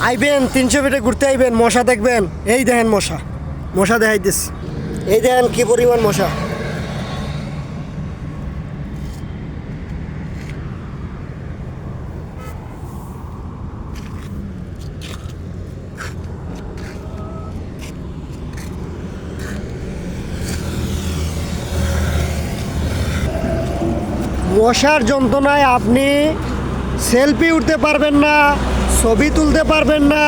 আইবেন 300 ফিটে ঘুরতে আইবেন, মশা দেখবেন। এই দেখেন মশা, মশা দেখাইতেছ, এই দেখেন কি পরিমাণ মশা। মশার যন্ত্রণায় আপনি সেলফি উঠতে পারবেন না, ছবি তুলতে পারবেন না,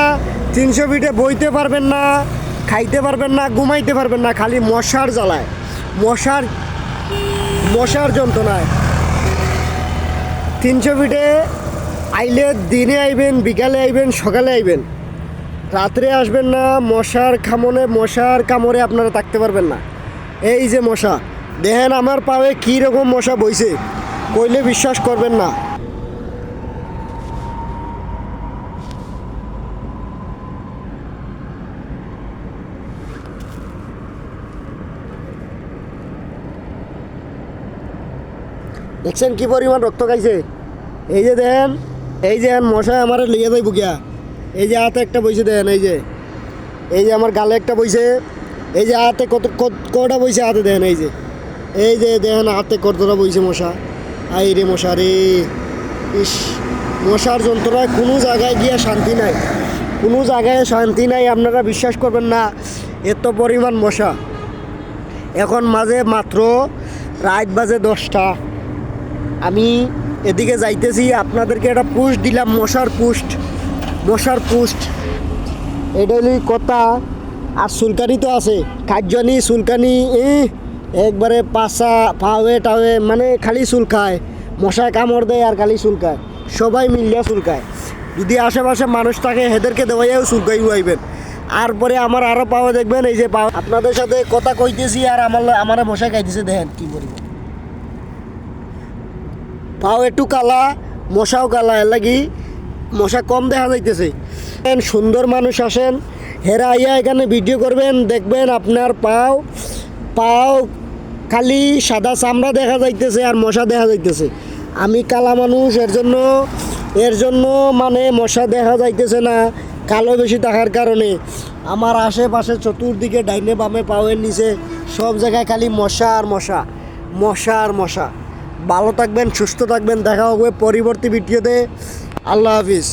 300 ফিটে বইতে পারবেন না, খাইতে পারবেন না, ঘুমাইতে পারবেন না, খালি মশার জ্বালায়, মশার যন্ত্রণায়। 300 ফিটে আইলে দিনে আইবেন, বিকালে আইবেন, সকালে আইবেন, রাত্রে আসবেন না। মশার কামড়ে আপনারা থাকতে পারবেন না। এই যে মশা দেখেন আমার পায়ে কী রকম মশা বইছে, কইলে বিশ্বাস করবেন না। দেখছেন কি পরিমাণ রক্ত খাইছে। এই যে দেখেন, এই যে মশা আমার লিয়ে যাইব গিয়া। এই যে হাতে একটা বইছে দেখেন, এই যে আমার গালে একটা বইছে, এই যে হাতে কটা বইছে হাতে দেখেন, এই যে দেখেন হাতে কতটা বইছে মশা। আই রে মশা রে, ইস, মশার যন্ত্রণায় কোনো জায়গায় গিয়া শান্তি নাই, কোনো জায়গায় শান্তি নাই। আপনারা বিশ্বাস করবেন না এত পরিমাণ মশা। এখন মাত্র রাত বাজে 10টা, আমি এদিকে যাইতেছি, আপনাদেরকে একটা পোস্ট দিলাম, মশার পোস্ট। এটা হলি কথা। আর চুলকানি তো আছে, কার্যনি চুলকানি, একবারে পাশা টাওয়ে মানে খালি চুলকায়, মশায় কামড় দেয় আর খালি চুলকায়, সবাই মিলিয়া চুলকায়। যদি আশেপাশে মানুষ থাকে হেদেরকে দেওয়াইও চুলকাই আইবেন। আর পরে আমার আরও পাওয়া দেখবেন, এই যে পাওয়া আপনাদের সাথে কথা কইতেছি আর আমার মশা খাইতেছে, দেখেন কি করিব। পাও একটু কালা, মশাও কালা, এর লাগি মশা কম দেখা যাইতেছে। সুন্দর মানুষ আসেন, হেরা আইয়া এখানে ভিডিও করবেন, দেখবেন আপনার পাও খালি সাদা চামড়া দেখা যাইতেছে আর মশা দেখা যাইতেছে। আমি কালা মানুষ, এর জন্য মানে মশা দেখা যাইতেছে না, কালো বেশি থাকার কারণে। আমার আশেপাশে চতুর্দিকে ডাইনে বামে পাওয়ের নিচে সব জায়গায় খালি মশা আর মশা। ভালো থাকবেন, সুস্থ থাকবেন, দেখা হবে পরবর্তী ভিডিওতে। আল্লাহ হাফিজ।